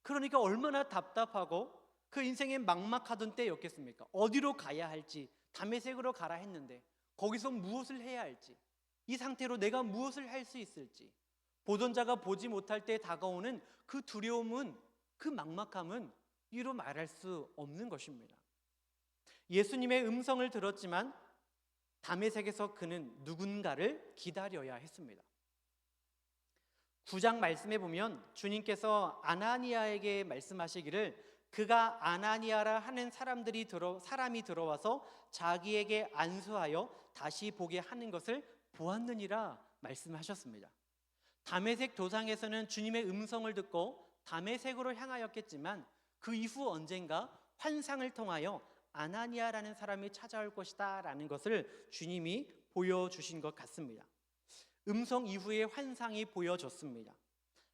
[SPEAKER 1] 그러니까 얼마나 답답하고 그 인생에 막막하던 때였겠습니까? 어디로 가야 할지, 다메섹으로 가라 했는데 거기서 무엇을 해야 할지, 이 상태로 내가 무엇을 할 수 있을지, 보던 자가 보지 못할 때 다가오는 그 두려움은, 그 막막함은 이루 말할 수 없는 것입니다. 예수님의 음성을 들었지만 다메섹에서 그는 누군가를 기다려야 했습니다. 9장 말씀에 보면 주님께서 아나니아에게 말씀하시기를 그가 아나니아라 하는 사람이 들어와서 자기에게 안수하여 다시 보게 하는 것을 보았느니라 말씀하셨습니다. 다메섹 도상에서는 주님의 음성을 듣고 다메섹으로 향하였겠지만 그 이후 언젠가 환상을 통하여 아나니아라는 사람이 찾아올 것이다 라는 것을 주님이 보여주신 것 같습니다. 음성 이후의 환상이 보여졌습니다.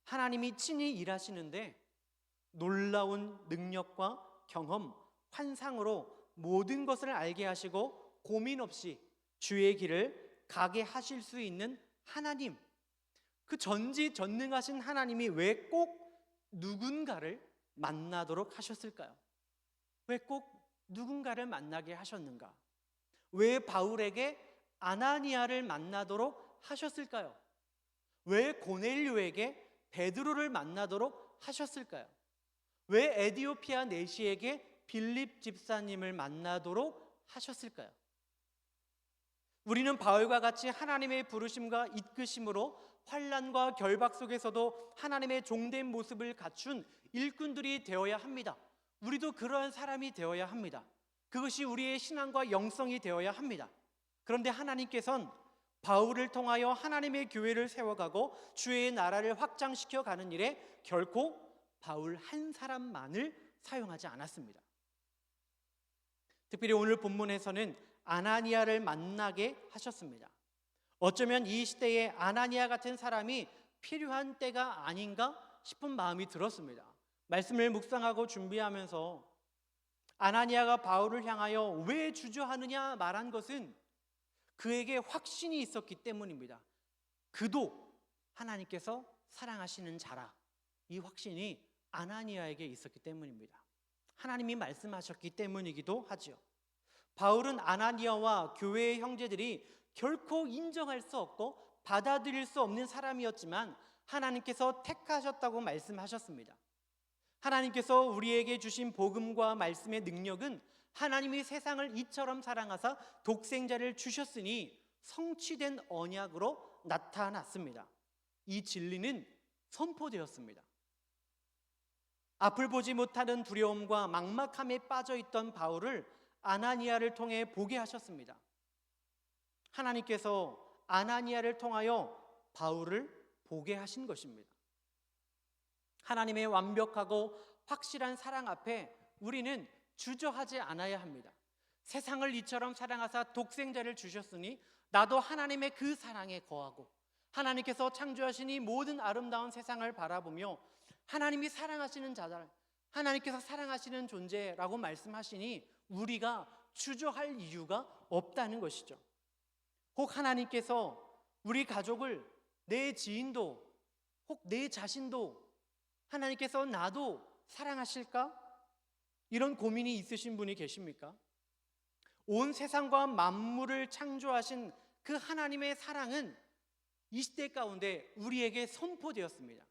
[SPEAKER 1] 하나님이 친히 일하시는데 놀라운 능력과 경험, 환상으로 모든 것을 알게 하시고 고민 없이 주의 길을 가게 하실 수 있는 하나님, 그 전지전능하신 하나님이 왜 꼭 누군가를 만나도록 하셨을까요? 왜 꼭 누군가를 만나게 하셨는가? 왜 바울에게 아나니아를 만나도록 하셨을까요? 왜 고넬료에게 베드로를 만나도록 하셨을까요? 왜 에디오피아 내시에게 빌립 집사님을 만나도록 하셨을까요? 우리는 바울과 같이 하나님의 부르심과 이끄심으로 환난과 결박 속에서도 하나님의 종된 모습을 갖춘 일꾼들이 되어야 합니다. 우리도 그러한 사람이 되어야 합니다. 그것이 우리의 신앙과 영성이 되어야 합니다. 그런데 하나님께서는 바울을 통하여 하나님의 교회를 세워가고 주의 나라를 확장시켜 가는 일에 결코 바울 한 사람만을 사용하지 않았습니다. 특별히 오늘 본문에서는 아나니아를 만나게 하셨습니다. 어쩌면 이 시대에 아나니아 같은 사람이 필요한 때가 아닌가 싶은 마음이 들었습니다. 말씀을 묵상하고 준비하면서 아나니아가 바울을 향하여 왜 주저하느냐 말한 것은 그에게 확신이 있었기 때문입니다. 그도 하나님께서 사랑하시는 자라, 이 확신이 아나니아에게 있었기 때문입니다. 하나님이 말씀하셨기 때문이기도 하죠. 바울은 아나니아와 교회의 형제들이 결코 인정할 수 없고 받아들일 수 없는 사람이었지만 하나님께서 택하셨다고 말씀하셨습니다. 하나님께서 우리에게 주신 복음과 말씀의 능력은 하나님이 세상을 이처럼 사랑하사 독생자를 주셨으니 성취된 언약으로 나타났습니다. 이 진리는 선포되었습니다. 앞을 보지 못하는 두려움과 막막함에 빠져있던 바울을 아나니아를 통해 보게 하셨습니다. 하나님께서 아나니아를 통하여 바울을 보게 하신 것입니다. 하나님의 완벽하고 확실한 사랑 앞에 우리는 주저하지 않아야 합니다. 세상을 이처럼 사랑하사 독생자를 주셨으니 나도 하나님의 그 사랑에 거하고 하나님께서 창조하신 이 모든 아름다운 세상을 바라보며 하나님이 사랑하시는 자들, 하나님께서 사랑하시는 존재라고 말씀하시니 우리가 주저할 이유가 없다는 것이죠. 혹 하나님께서 우리 가족을, 내 지인도, 혹 내 자신도 하나님께서 나도 사랑하실까? 이런 고민이 있으신 분이 계십니까? 온 세상과 만물을 창조하신 그 하나님의 사랑은 이 시대 가운데 우리에게 선포되었습니다.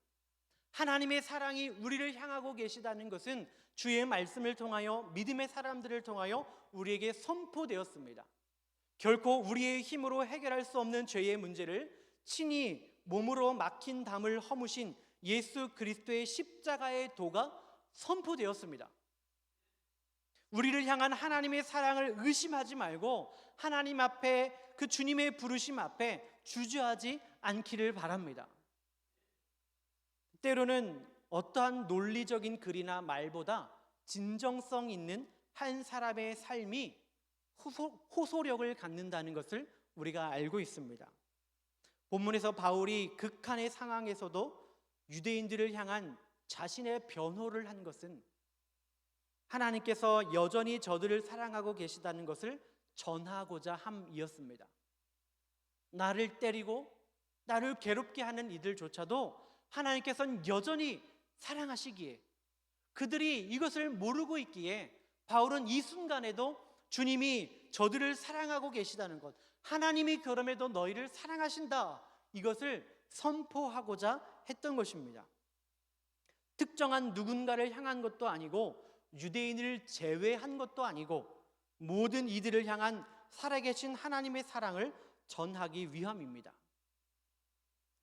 [SPEAKER 1] 하나님의 사랑이 우리를 향하고 계시다는 것은 주의 말씀을 통하여 믿음의 사람들을 통하여 우리에게 선포되었습니다. 결코 우리의 힘으로 해결할 수 없는 죄의 문제를 친히 몸으로 막힌 담을 허무신 예수 그리스도의 십자가의 도가 선포되었습니다. 우리를 향한 하나님의 사랑을 의심하지 말고 하나님 앞에, 그 주님의 부르심 앞에 주저하지 않기를 바랍니다. 때로는 어떠한 논리적인 글이나 말보다 진정성 있는 한 사람의 삶이 호소력을 갖는다는 것을 우리가 알고 있습니다. 본문에서 바울이 극한의 상황에서도 유대인들을 향한 자신의 변호를 한 것은 하나님께서 여전히 저들을 사랑하고 계시다는 것을 전하고자 함이었습니다. 나를 때리고 나를 괴롭게 하는 이들조차도 하나님께서는 여전히 사랑하시기에, 그들이 이것을 모르고 있기에 바울은 이 순간에도 주님이 저들을 사랑하고 계시다는 것, 하나님이 그럼에도 너희를 사랑하신다, 이것을 선포하고자 했던 것입니다. 특정한 누군가를 향한 것도 아니고 유대인을 제외한 것도 아니고 모든 이들을 향한 살아계신 하나님의 사랑을 전하기 위함입니다.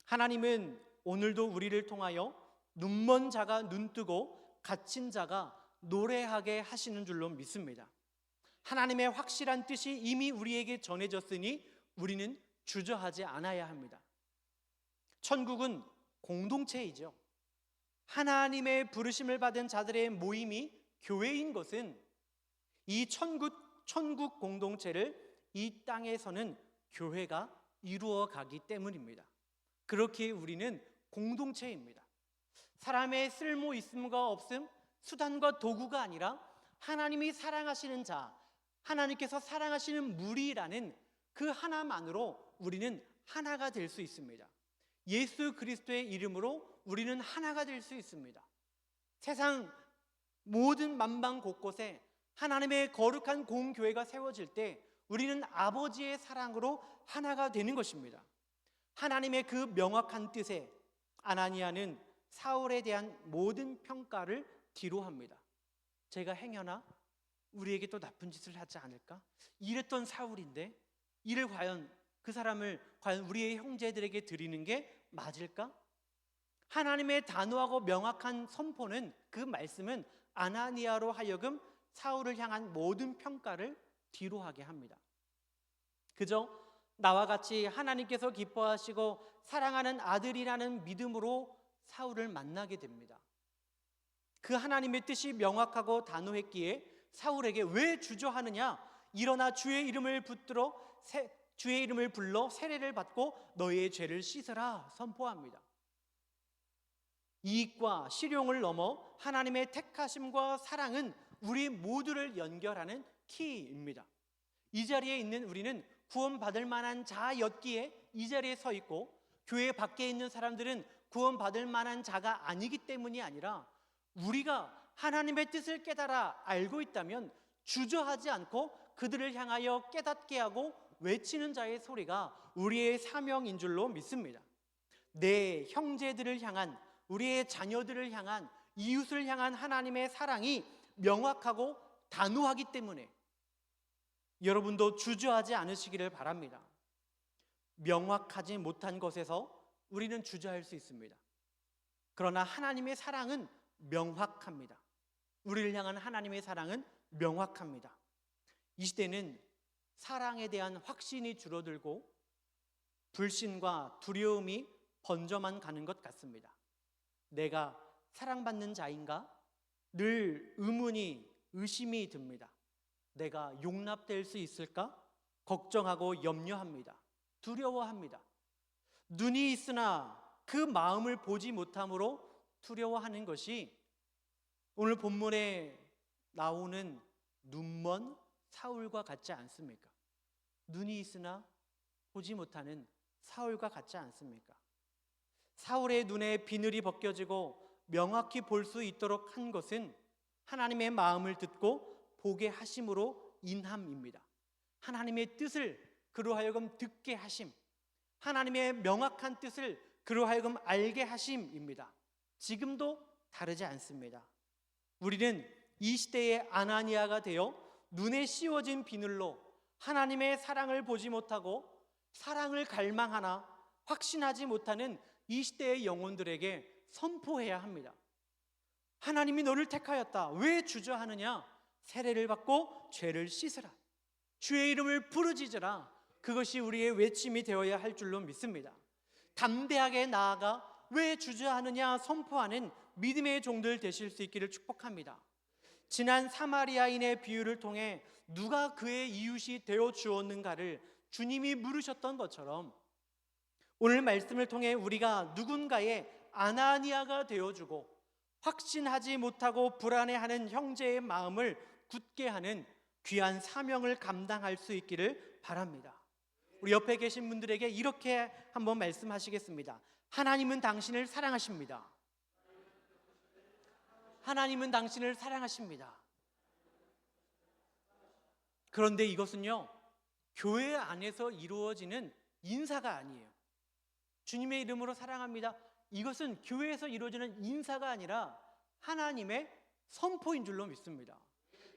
[SPEAKER 1] 하나님은 오늘도 우리를 통하여 눈먼 자가 눈뜨고 갇힌 자가 노래하게 하시는 줄로 믿습니다. 하나님의 확실한 뜻이 이미 우리에게 전해졌으니 우리는 주저하지 않아야 합니다. 천국은 공동체이죠. 하나님의 부르심을 받은 자들의 모임이 교회인 것은 이 천국 공동체를 이 땅에서는 교회가 이루어 가기 때문입니다. 그렇게 우리는 공동체입니다. 사람의 쓸모 있음과 없음, 수단과 도구가 아니라 하나님이 사랑하시는 자, 하나님께서 사랑하시는 무리라는 그 하나만으로 우리는 하나가 될 수 있습니다. 예수 그리스도의 이름으로 우리는 하나가 될 수 있습니다. 세상 모든 만방 곳곳에 하나님의 거룩한 공교회가 세워질 때 우리는 아버지의 사랑으로 하나가 되는 것입니다. 하나님의 그 명확한 뜻에 아나니아는 사울에 대한 모든 평가를 뒤로 합니다. 제가 행여나 우리에게 또 나쁜 짓을 하지 않을까? 이랬던 사울인데 이를 과연 그 사람을 과연 우리의 형제들에게 드리는 게 맞을까? 하나님의 단호하고 명확한 선포는, 그 말씀은 아나니아로 하여금 사울을 향한 모든 평가를 뒤로 하게 합니다. 그저 나와 같이 하나님께서 기뻐하시고 사랑하는 아들이라는 믿음으로 사울을 만나게 됩니다. 그 하나님의 뜻이 명확하고 단호했기에 사울에게 왜 주저하느냐? 일어나 주의 이름을 붙들어 주의 이름을 불러 세례를 받고 너의 죄를 씻으라 선포합니다. 이익과 실용을 넘어 하나님의 택하심과 사랑은 우리 모두를 연결하는 키입니다. 이 자리에 있는 우리는 구원받을 만한 자였기에 이 자리에 서 있고, 교회 밖에 있는 사람들은 구원받을 만한 자가 아니기 때문이 아니라 우리가 하나님의 뜻을 깨달아 알고 있다면 주저하지 않고 그들을 향하여 깨닫게 하고 외치는 자의 소리가 우리의 사명인 줄로 믿습니다. 내 형제들을 향한, 우리의 자녀들을 향한, 이웃을 향한 하나님의 사랑이 명확하고 단호하기 때문에 여러분도 주저하지 않으시기를 바랍니다. 명확하지 못한 것에서 우리는 주저할 수 있습니다. 그러나 하나님의 사랑은 명확합니다. 우리를 향한 하나님의 사랑은 명확합니다. 이 시대는 사랑에 대한 확신이 줄어들고 불신과 두려움이 번져만 가는 것 같습니다. 내가 사랑받는 자인가? 늘 의심이 듭니다. 내가 용납될 수 있을까? 걱정하고 염려합니다. 두려워합니다. 눈이 있으나 그 마음을 보지 못함으로 두려워하는 것이 오늘 본문에 나오는 눈먼 사울과 같지 않습니까? 눈이 있으나 보지 못하는 사울과 같지 않습니까? 사울의 눈에 비늘이 벗겨지고 명확히 볼 수 있도록 한 것은 하나님의 마음을 듣고 보게 하심으로 인함입니다. 하나님의 뜻을 그로 하여금 듣게 하심, 하나님의 명확한 뜻을 그로 하여금 알게 하심입니다. 지금도 다르지 않습니다. 우리는 이 시대의 아나니아가 되어 눈에 씌워진 비늘로 하나님의 사랑을 보지 못하고 사랑을 갈망하나 확신하지 못하는 이 시대의 영혼들에게 선포해야 합니다. 하나님이 너를 택하였다. 왜 주저하느냐? 세례를 받고 죄를 씻으라. 주의 이름을 부르짖으라. 그것이 우리의 외침이 되어야 할 줄로 믿습니다. 담대하게 나아가 왜 주저하느냐 선포하는 믿음의 종들 되실 수 있기를 축복합니다. 지난 사마리아인의 비유를 통해 누가 그의 이웃이 되어 주었는가를 주님이 물으셨던 것처럼 오늘 말씀을 통해 우리가 누군가의 아나니아가 되어주고 확신하지 못하고 불안해하는 형제의 마음을 굳게 하는 귀한 사명을 감당할 수 있기를 바랍니다. 우리 옆에 계신 분들에게 이렇게 한번 말씀하시겠습니다. 하나님은 당신을 사랑하십니다. 하나님은 당신을 사랑하십니다. 그런데 이것은요, 교회 안에서 이루어지는 인사가 아니에요. 주님의 이름으로 사랑합니다. 이것은 교회에서 이루어지는 인사가 아니라 하나님의 선포인 줄로 믿습니다.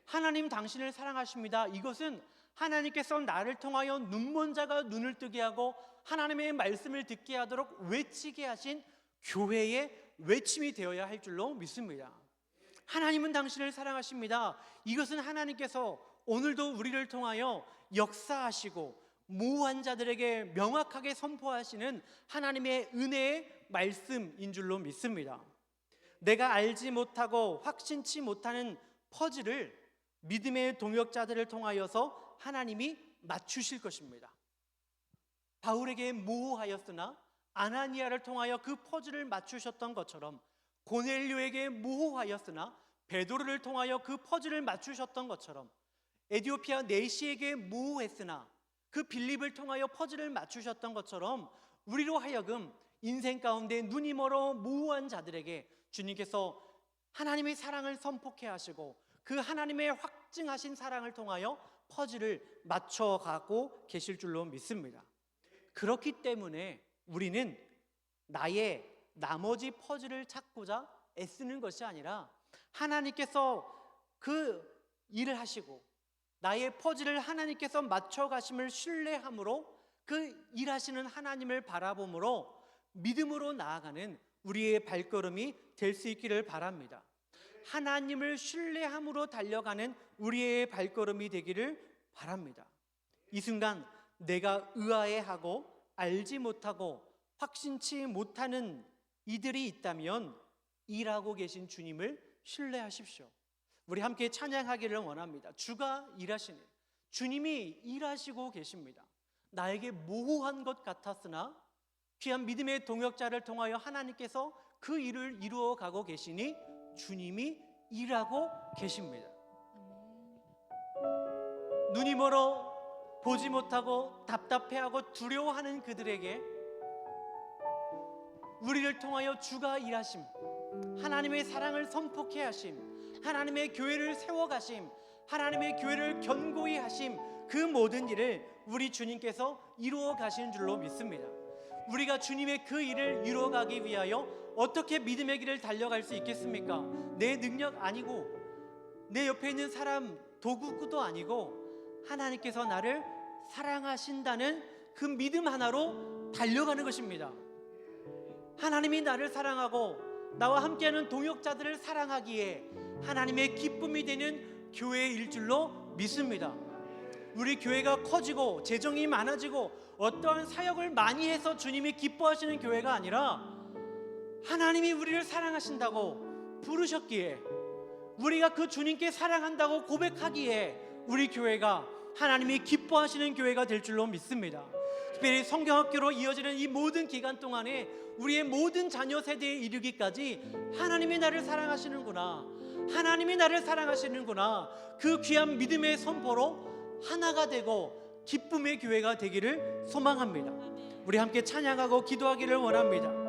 [SPEAKER 1] 하나님 당신을 사랑하십니다. 이것은 하나님께서 나를 통하여 눈먼 자가 눈을 뜨게 하고 하나님의 말씀을 듣게 하도록 외치게 하신 교회의 외침이 되어야 할 줄로 믿습니다. 하나님은 당신을 사랑하십니다. 이것은 하나님께서 오늘도 우리를 통하여 역사하시고 모호한 자들에게 명확하게 선포하시는 하나님의 은혜의 말씀인 줄로 믿습니다. 내가 알지 못하고 확신치 못하는 퍼즐을 믿음의 동역자들을 통하여서 하나님이 맞추실 것입니다. 바울에게 모호하였으나 아나니아를 통하여 그 퍼즐을 맞추셨던 것처럼 고넬료에게 모호하였으나 베드로를 통하여 그 퍼즐을 맞추셨던 것처럼 에디오피아 내시에게 모호했으나 그 빌립을 통하여 퍼즐을 맞추셨던 것처럼 우리로 하여금 인생 가운데 눈이 멀어 모호한 자들에게 주님께서 하나님의 사랑을 선포케 하시고 그 하나님의 확증하신 사랑을 통하여 퍼즐을 맞춰가고 계실 줄로 믿습니다. 그렇기 때문에 우리는 나의 나머지 퍼즐을 찾고자 애쓰는 것이 아니라 하나님께서 그 일을 하시고 나의 퍼즐을 하나님께서 맞춰가심을 신뢰함으로 그 일하시는 하나님을 바라봄으로 믿음으로 나아가는 우리의 발걸음이 될 수 있기를 바랍니다. 하나님을 신뢰함으로 달려가는 우리의 발걸음이 되기를 바랍니다. 이 순간 내가 의아해하고 알지 못하고 확신치 못하는 이들이 있다면 일하고 계신 주님을 신뢰하십시오. 우리 함께 찬양하기를 원합니다. 주가 일하시네. 주님이 일하시고 계십니다. 나에게 모호한 것 같았으나 귀한 믿음의 동역자를 통하여 하나님께서 그 일을 이루어 가고 계시니 주님이 일하고 계십니다. 눈이 멀어 보지 못하고 답답해하고 두려워하는 그들에게 우리를 통하여 주가 일하심, 하나님의 사랑을 선포케 하심, 하나님의 교회를 세워가심, 하나님의 교회를 견고히 하심, 그 모든 일을 우리 주님께서 이루어 가시는 줄로 믿습니다. 우리가 주님의 그 일을 이루어가기 위하여 어떻게 믿음의 길을 달려갈 수 있겠습니까? 내 능력 아니고 내 옆에 있는 사람 도구도 아니고 하나님께서 나를 사랑하신다는 그 믿음 하나로 달려가는 것입니다. 하나님이 나를 사랑하고 나와 함께하는 동역자들을 사랑하기에 하나님의 기쁨이 되는 교회일 줄로 믿습니다. 우리 교회가 커지고 재정이 많아지고 어떠한 사역을 많이 해서 주님이 기뻐하시는 교회가 아니라 하나님이 우리를 사랑하신다고 부르셨기에 우리가 그 주님께 사랑한다고 고백하기에 우리 교회가 하나님이 기뻐하시는 교회가 될 줄로 믿습니다. 특별히 성경학교로 이어지는 이 모든 기간 동안에 우리의 모든 자녀 세대에 이르기까지 하나님이 나를 사랑하시는구나, 하나님이 나를 사랑하시는구나, 그 귀한 믿음의 선포로 하나가 되고 기쁨의 교회가 되기를 소망합니다. 우리 함께 찬양하고 기도하기를 원합니다.